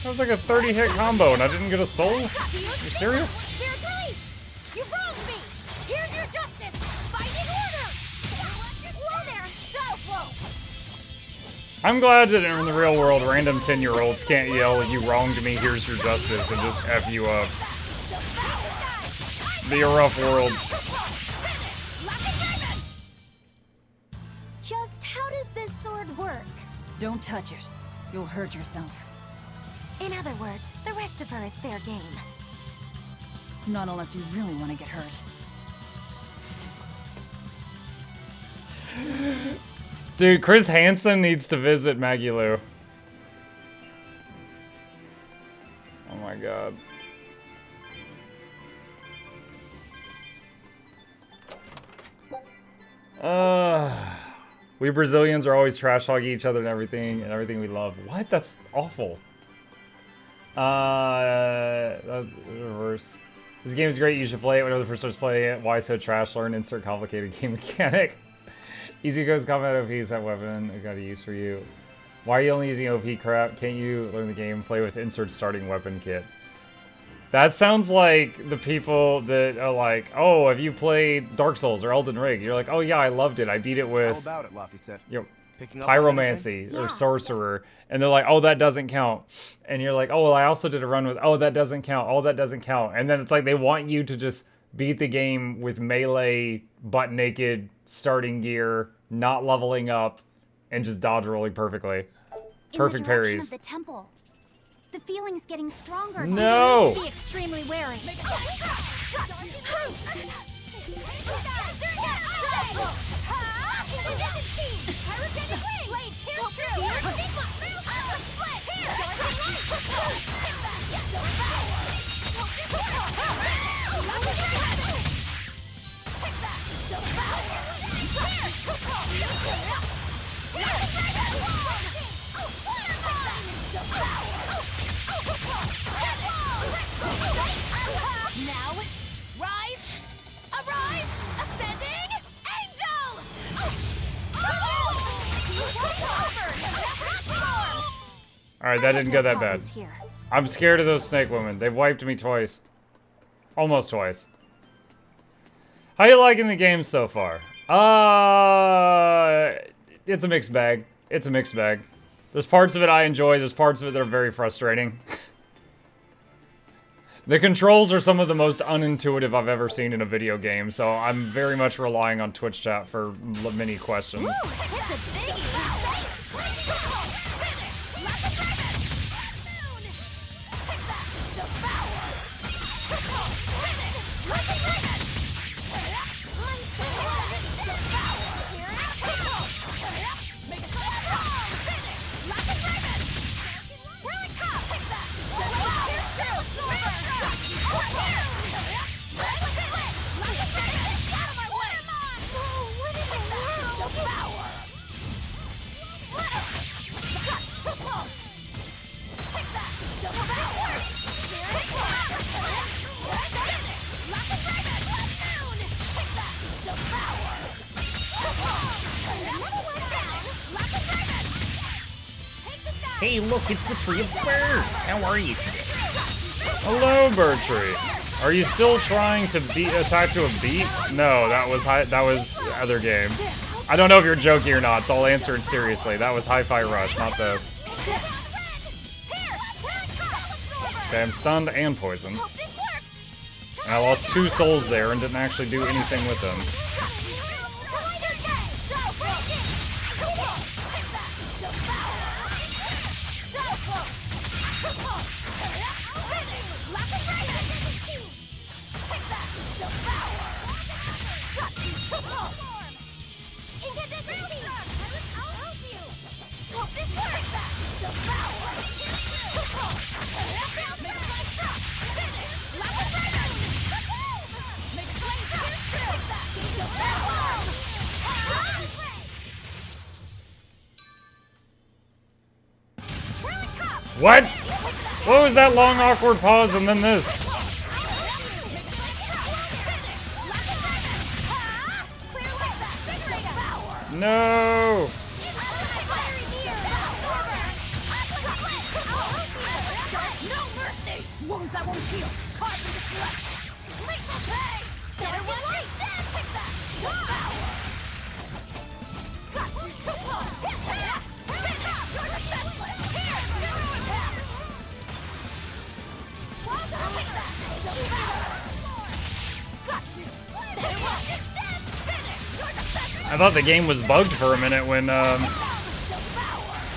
That was like a 30-hit combo and I didn't get a soul? Are you serious? You wronged me! Here's your justice! Fighting order! Whoa there! Shadow flow! I'm glad that in the real world, random 10-year-olds can't yell, "You wronged me, here's your justice," and just F you up. Be a rough world. Just how does this sword work? Don't touch it. You'll hurt yourself. In other words, the rest of her is fair game. Not unless you really want to get hurt. Dude, Chris Hansen needs to visit Maggie Lou. Oh my god. We Brazilians are always trash talking each other and everything we love. What? That's awful. That's reverse. This game is great. You should play it whenever the first starts playing it. Why so trash? Learn insert complicated game mechanic. Easy goes combat OP is that weapon. I got a use for you. Why are you only using OP crap? Can't you learn the game? Play with insert starting weapon kit. That sounds like the people that are like, oh, have you played Dark Souls or Elden Ring? You're like, oh yeah, I loved it. I beat it with How about it, Laffy said? You know, Picking up pyromancy or sorcerer, and they're like, oh, that doesn't count. And you're like, oh, well, I also did a run with, oh, that doesn't count. Oh, that doesn't count. And then it's like they want you to just beat the game with melee, butt naked, starting gear, not leveling up, and just dodge rolling perfectly. Perfect parries. Of the temple. The feeling's getting stronger. No. You need to be extremely wary. Now, rise, arise, ascending, angel! Alright, that didn't go that bad. I'm scared of those snake women. They've wiped me twice. Almost twice. How you liking the game so far? It's a mixed bag. It's a mixed bag. There's parts of it I enjoy, there's parts of it that are very frustrating. The controls are some of the most unintuitive I've ever seen in a video game, so I'm very much relying on Twitch chat for many questions. Hey, look, it's the Tree of Birds. How are you today? Hello, Bird Tree. Are you still trying to attack to a beat? No, that was the other game. I don't know if you're joking or not, so I'll answer it seriously. That was Hi-Fi Rush, not this. Okay, I'm stunned and poisoned. And I lost 2 souls there and didn't actually do anything with them. What? What was that long awkward pause and then this? No! Wounds that won't heal. Cause and deflect. Lethal pain. Better watch your step. Pick that. Got you. Too close. Hit. Spin up. You're defenseless. Here. Zero impact. Well done. Pick that. Got you. Better watch your step. Finish. You're defenseless. I thought the game was bugged for a minute when,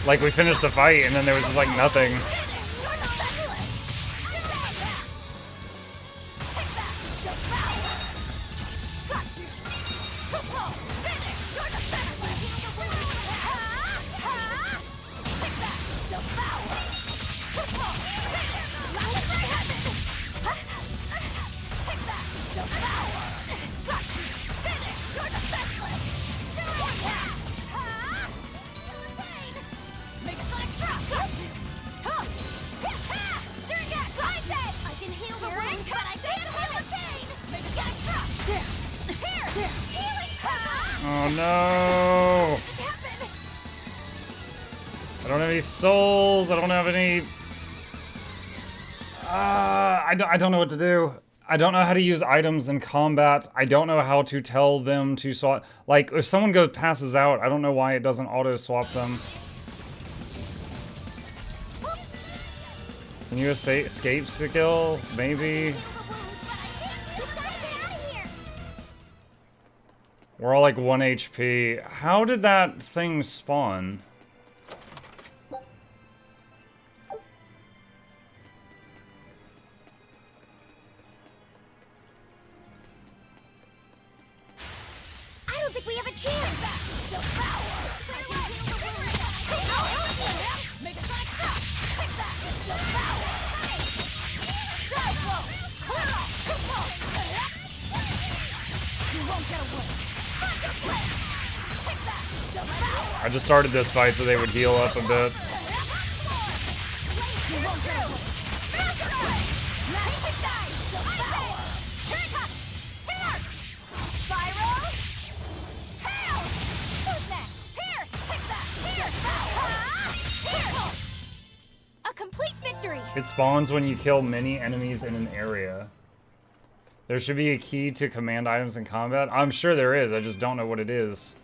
like we finished the fight and then there was just like nothing. Oh no! I don't have any souls. I don't have any. I don't know what to do. I don't know how to use items in combat. I don't know how to tell them to swap. Like, if someone passes out, I don't know why it doesn't auto swap them. Can you escape skill? Maybe. We're all like 1 HP. How did that thing spawn? I don't think we have a chance. I just started this fight so they would heal up a bit. A complete victory. It spawns when you kill many enemies in an area. There should be a key to command items in combat. I'm sure there is, I just don't know what it is.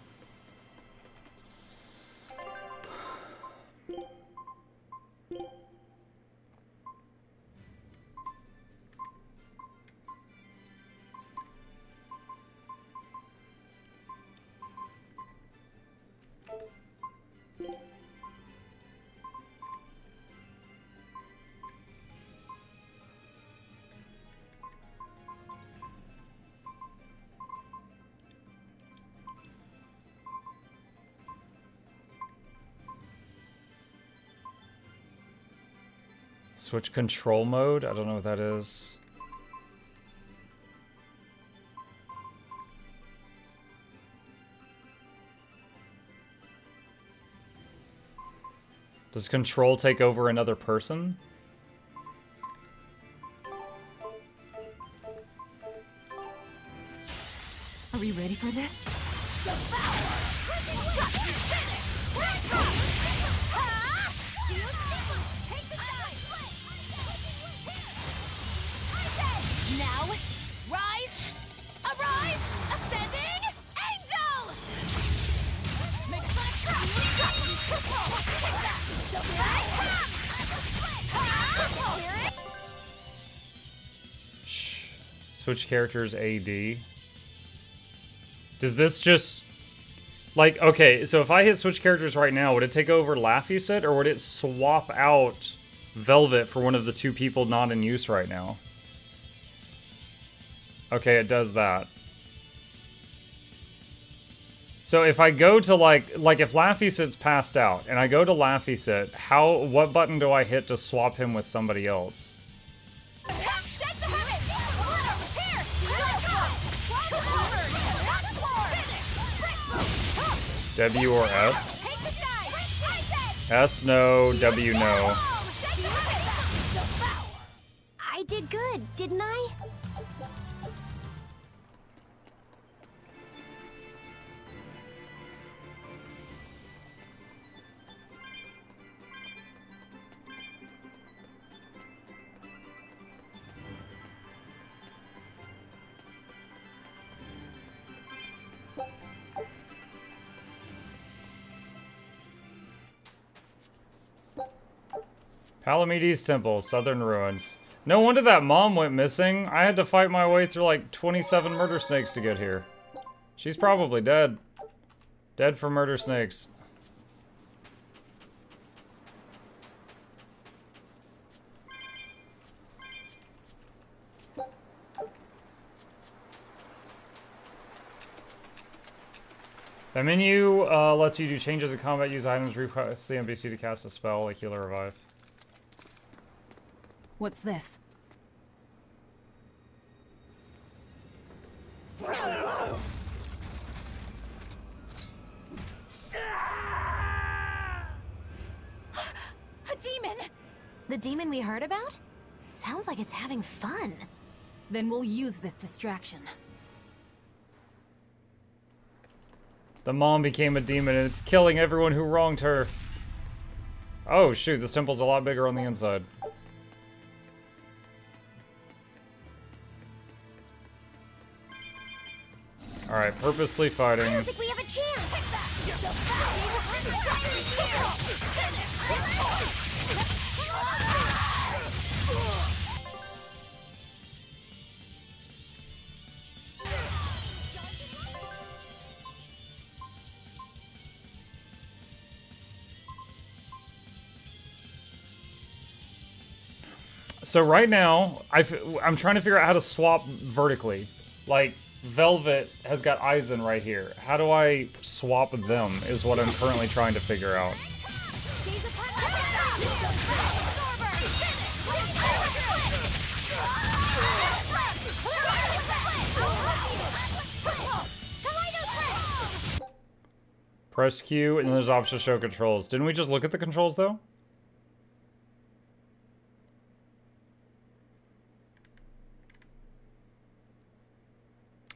Switch control mode? I don't know what that is. Does control take over another person? Are we ready for this? Now, rise, arise, ascending, angel! Shh. Switch characters AD. Does this just... Like, okay, so if I hit switch characters right now, would it take over Laphicet, or would it swap out Velvet for one of the two people not in use right now? Okay, it does that. So if I go to like if Laphicet's passed out, and I go to Laphicet, what button do I hit to swap him with somebody else? W or S? S no, W no. Palamedes Temple, Southern Ruins. No wonder that mom went missing. I had to fight my way through like 27 murder snakes to get here. She's probably dead. Dead for murder snakes. The menu lets you do changes in combat, use items, request the NPC to cast a spell like heal or revive. What's this? A demon! The demon we heard about? Sounds like it's having fun. Then we'll use this distraction. The mom became a demon and it's killing everyone who wronged her. Oh shoot, this temple's a lot bigger on the inside. Alright, purposely fighting. I don't think we have a chance! So right now, I'm trying to figure out how to swap vertically. Like, Velvet has got Eisen right here. How do I swap them is what I'm currently trying to figure out. Press Q, and then there's option to show controls. Didn't we just look at the controls, though?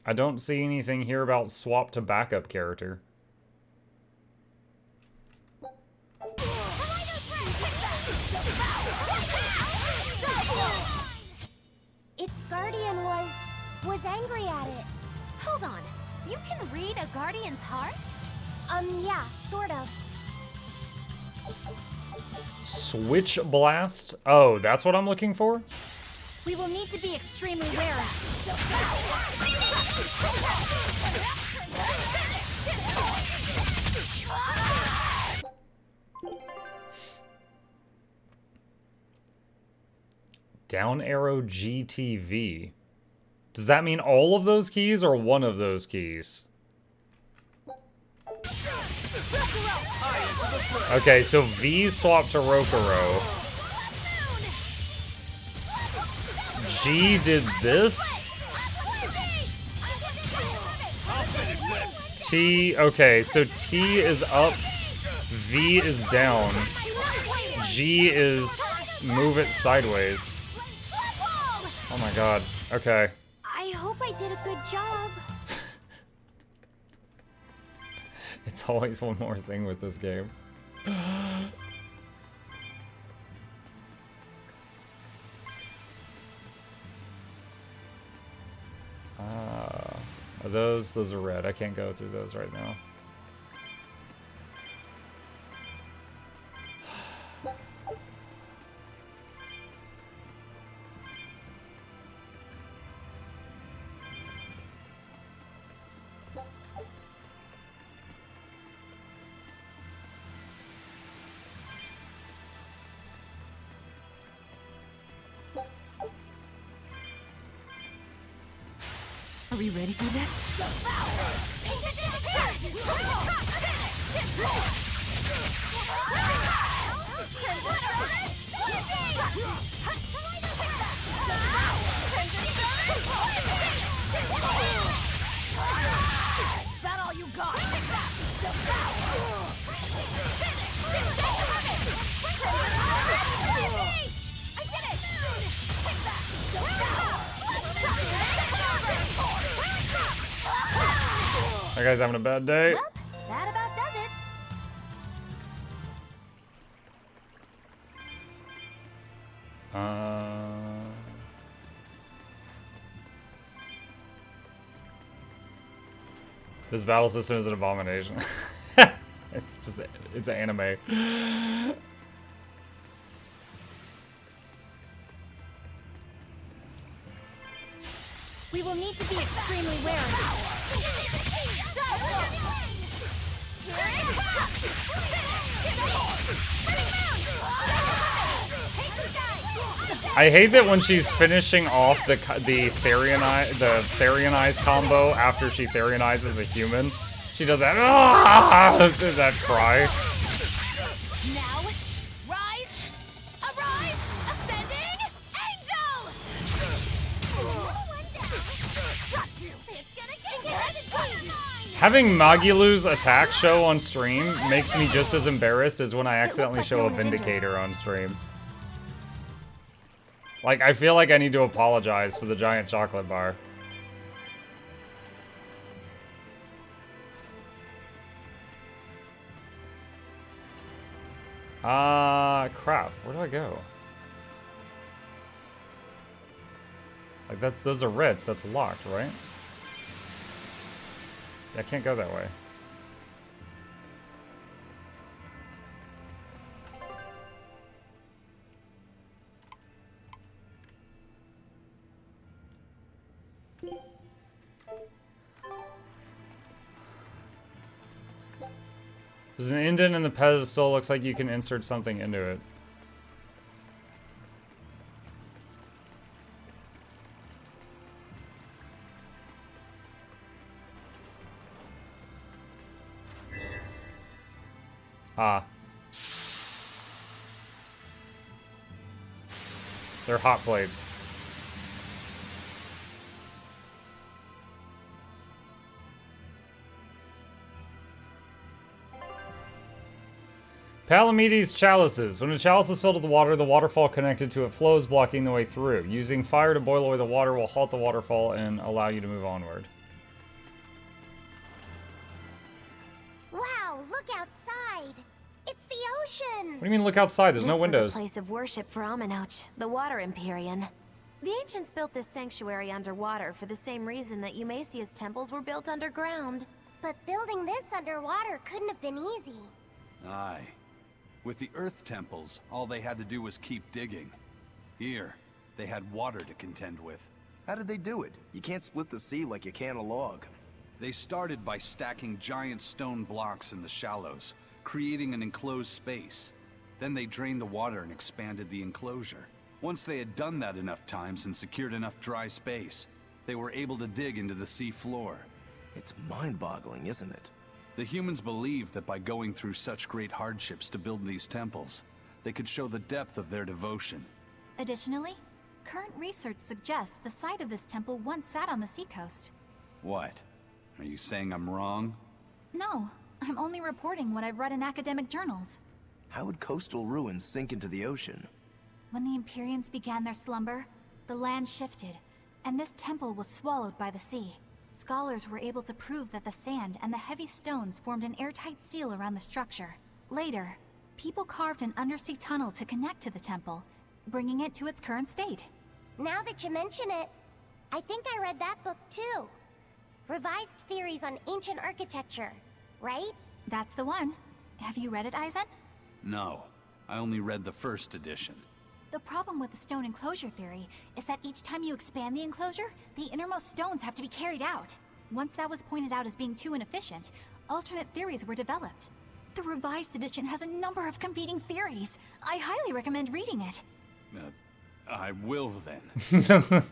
I don't see anything here about swap to backup character. Its guardian was angry at it. Hold on. You can read a guardian's heart? Yeah, sort of. Switch Blast? Oh, that's what I'm looking for? We will need to be extremely wary. Down arrow GTV. Does that mean all of those keys or one of those keys? Okay, so V swapped to Rokuro. G did this. T, okay, so T is up, V is down, G is move it sideways. Oh my god, okay. I hope I did a good job. It's always one more thing with this game. Those are red. I can't go through those right now. Are we ready for this? Is that all you got? I did it! That guy's having a bad day. Well, that about does it. This battle system is an abomination. It's anime. We will need to be extremely wary. I hate that when she's finishing off the Therionize combo after she Therianizes a human, she does that that cry. Now, rise, arise, ascending angel. One down. Got you. It's gonna get you. Having Magulu's attack show on stream makes me just as embarrassed as when I accidentally like show no a one is injured. Vindicator on stream. Like, I feel like I need to apologize for the giant chocolate bar. Crap. Where do I go? Like, those are reds. That's locked, right? I can't go that way. There's an indent in the pedestal. Looks like you can insert something into it. Ah. They're hot plates. Palamedes chalices. When a chalice is filled with water, the waterfall connected to it flows, blocking the way through. Using fire to boil away the water will halt the waterfall and allow you to move onward. Wow, look outside. It's the ocean. What do you mean look outside? There's no windows. This was a place of worship for Aminoch, the Water Empyrean. The ancients built this sanctuary underwater for the same reason that Eumasia's temples were built underground. But building this underwater couldn't have been easy. Aye. With the Earth temples, all they had to do was keep digging. Here, they had water to contend with. How did they do it? You can't split the sea like you can a log. They started by stacking giant stone blocks in the shallows, creating an enclosed space. Then they drained the water and expanded the enclosure. Once they had done that enough times and secured enough dry space, they were able to dig into the sea floor. It's mind-boggling, isn't it? The humans believed that by going through such great hardships to build these temples, they could show the depth of their devotion. Additionally, current research suggests the site of this temple once sat on the seacoast. What? Are you saying I'm wrong? No, I'm only reporting what I've read in academic journals. How would coastal ruins sink into the ocean? When the Empyreans began their slumber, the land shifted, and this temple was swallowed by the sea. Scholars were able to prove that the sand and the heavy stones formed an airtight seal around the structure. Later, people carved an undersea tunnel to connect to the temple, bringing it to its current state. Now that you mention it, I think I read that book too. Revised Theories on Ancient Architecture, right? That's the one. Have you read it, Eisen? No. I only read the first edition. The problem with the stone enclosure theory is that each time you expand the enclosure, the innermost stones have to be carried out. Once that was pointed out as being too inefficient, alternate theories were developed. The revised edition has a number of competing theories. I highly recommend reading it. I will then.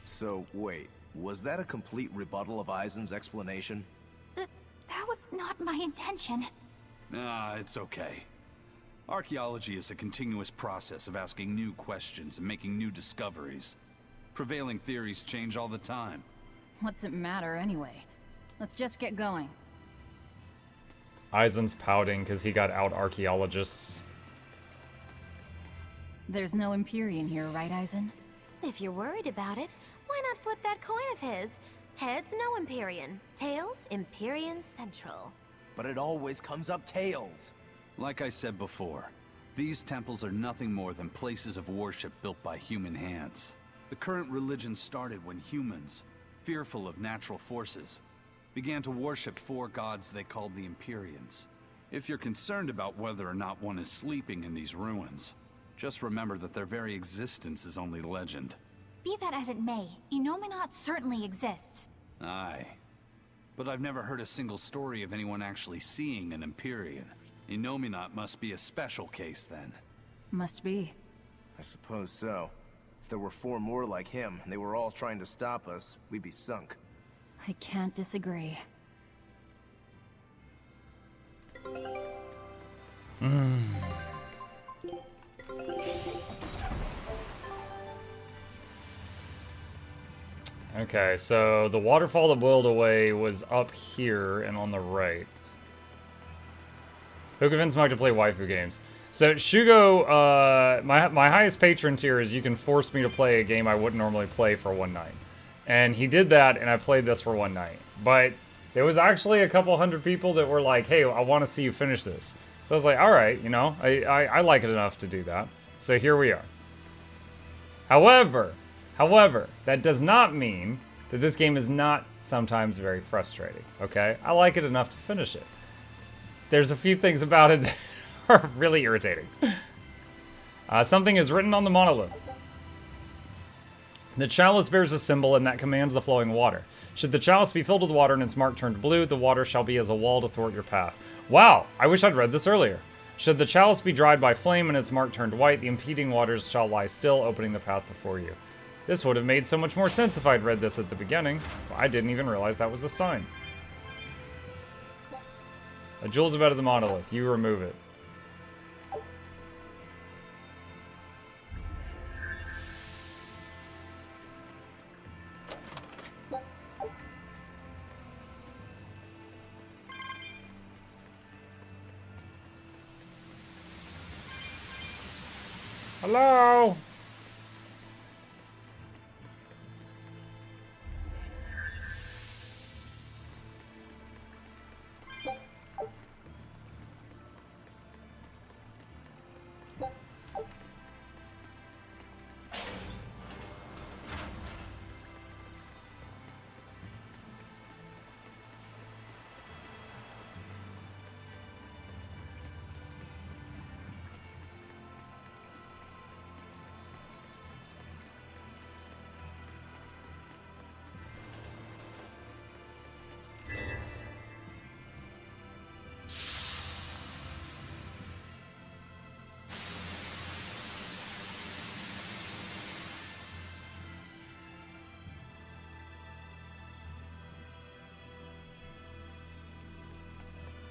So, wait, was that a complete rebuttal of Eisen's explanation? That was not my intention. It's okay. Archaeology is a continuous process of asking new questions and making new discoveries. Prevailing theories change all the time. What's it matter anyway? Let's just get going. Eisen's pouting because he got out archaeologists. There's no Empyrean here, right, Eisen? If you're worried about it, why not flip that coin of his? Heads, no Empyrean. Tails, Empyrean Central. But it always comes up tails. Like I said before, these temples are nothing more than places of worship built by human hands. The current religion started when humans, fearful of natural forces, began to worship four gods they called the Empyreans. If you're concerned about whether or not one is sleeping in these ruins, just remember that their very existence is only legend. Be that as it may, Enominat certainly exists. Aye. But I've never heard a single story of anyone actually seeing an Empyrean. Enominat must be a special case then. Must be. I suppose so. If there were 4 more like him, and they were all trying to stop us, we'd be sunk. I can't disagree. Okay, so the waterfall that boiled away was up here and on the right. Who convinced Mike to play waifu games? So Shugo, my highest patron tier is you can force me to play a game I wouldn't normally play for one night. And he did that, and I played this for one night. But there was actually a couple hundred people that were like, hey, I want to see you finish this. So I was like, all right, you know, I like it enough to do that. So here we are. However, that does not mean that this game is not sometimes very frustrating, okay? I like it enough to finish it. There's a few things about it that are really irritating. Something is written on the monolith. The chalice bears a symbol, and that commands the flowing water. Should the chalice be filled with water and its mark turned blue, the water shall be as a wall to thwart your path. Wow, I wish I'd read this earlier. Should the chalice be dried by flame and its mark turned white, the impeding waters shall lie still, opening the path before you. This would have made so much more sense if I'd read this at the beginning. I didn't even realize that was a sign. A jewel's about the monolith. You remove it. Hello?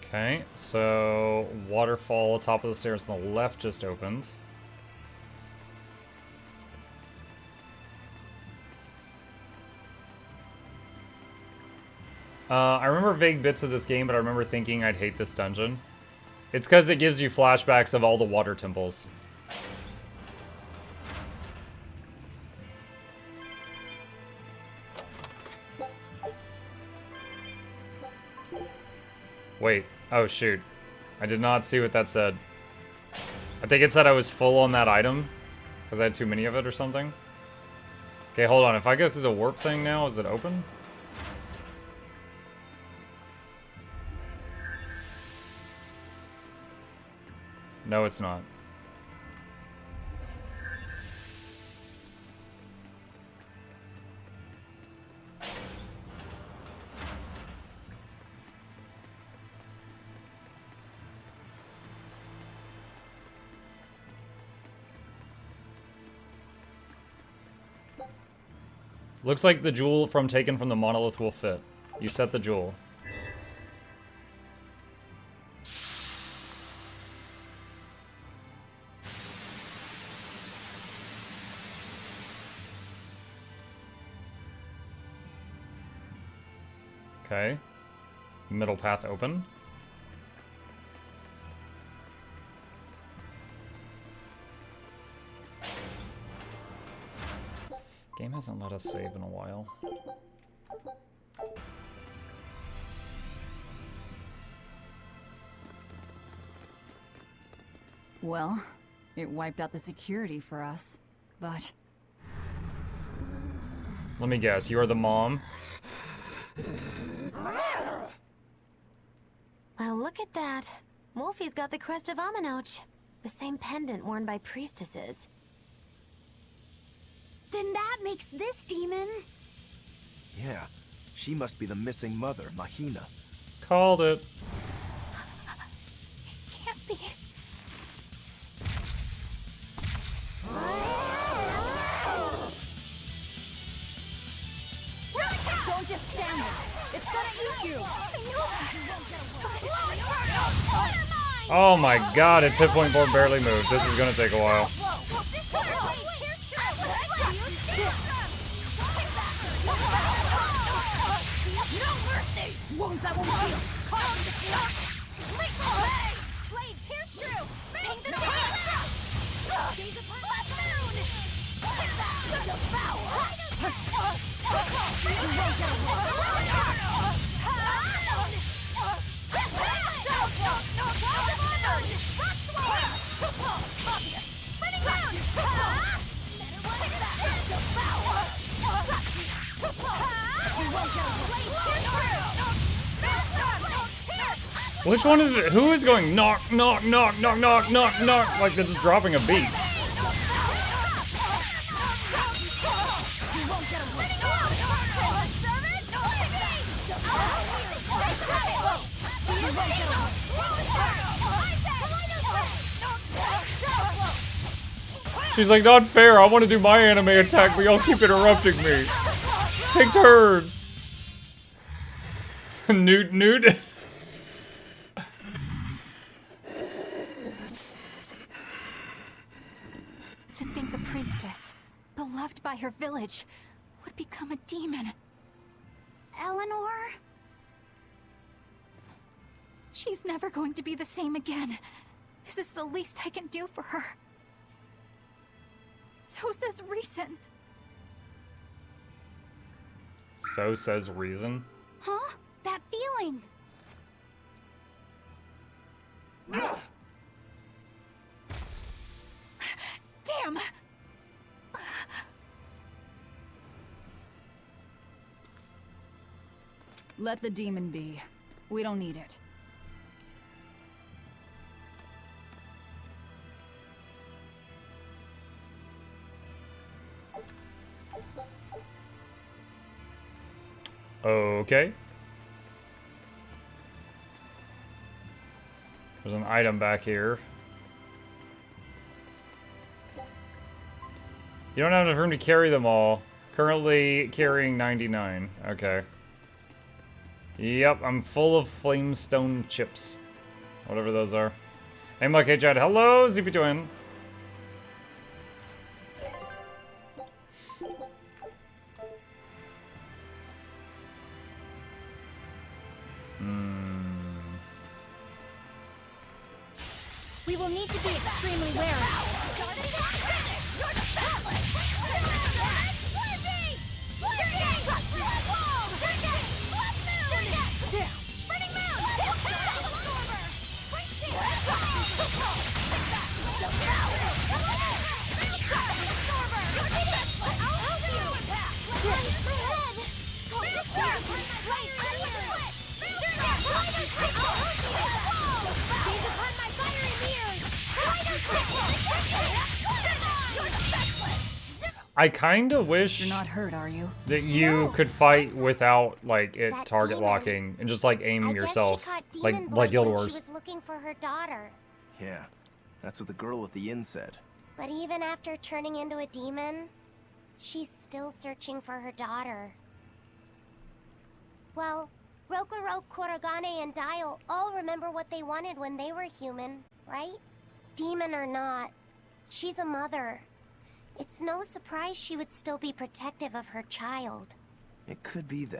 Okay, so waterfall, top of the stairs on the left just opened. I remember vague bits of this game, but I remember thinking I'd hate this dungeon. It's because it gives you flashbacks of all the water temples. Wait. Oh, shoot. I did not see what that said. I think it said I was full on that item, because I had too many of it or something. Okay, hold on. If I go through the warp thing now, is it open? No, it's not. Looks like the jewel taken from the monolith will fit. You set the jewel. Okay. Middle path open. Game hasn't let us save in a while. Well, it wiped out the security for us, but... Let me guess, you're the mom? Well, look at that. Wolfie's got the crest of Aminoch. The same pendant worn by priestesses. Then that makes this demon. Yeah, she must be the missing mother, Mahina. Called it. Can't be. Don't just stand there! It's gonna eat you! Oh my god, its hit point board barely moved. This is gonna take a while. Wounds that won't heal. Blade, pierce through. Bang the gaze upon Blood Moon. Devour. Which one is it? Who is going knock, knock, knock, knock, knock, knock, knock? Like they're just dropping a beat. She's like, not fair. I want to do my anime attack, but y'all keep interrupting me. Take turns. Newt, Newt. To think a priestess, beloved by her village, would become a demon. Eleanor? She's never going to be the same again. This is the least I can do for her. So says reason. So says reason. Huh? That feeling. Damn! Let the demon be. We don't need it. Okay. There's an item back here. You don't have enough room to carry them all. Currently carrying 99. Okay. Yep, I'm full of flamestone chips. Whatever those are. Hey, Mike, hey, Chad. Hello, ZP Twin. We will need to be extremely wary. I kind of wish You're not hurt, are you? that you could fight without like it That target demon. locking and just like aiming I guess yourself, she caught like demon Guild blight when Wars. she was looking for her daughter. Yeah, that's what the girl at the inn said. But even after turning into a demon, she's still searching for her daughter. Well, Rokurok, Kurogane, and Dial all remember what they wanted when they were human, right? Demon or not, she's a mother. It's no surprise she would still be protective of her child. It could be that.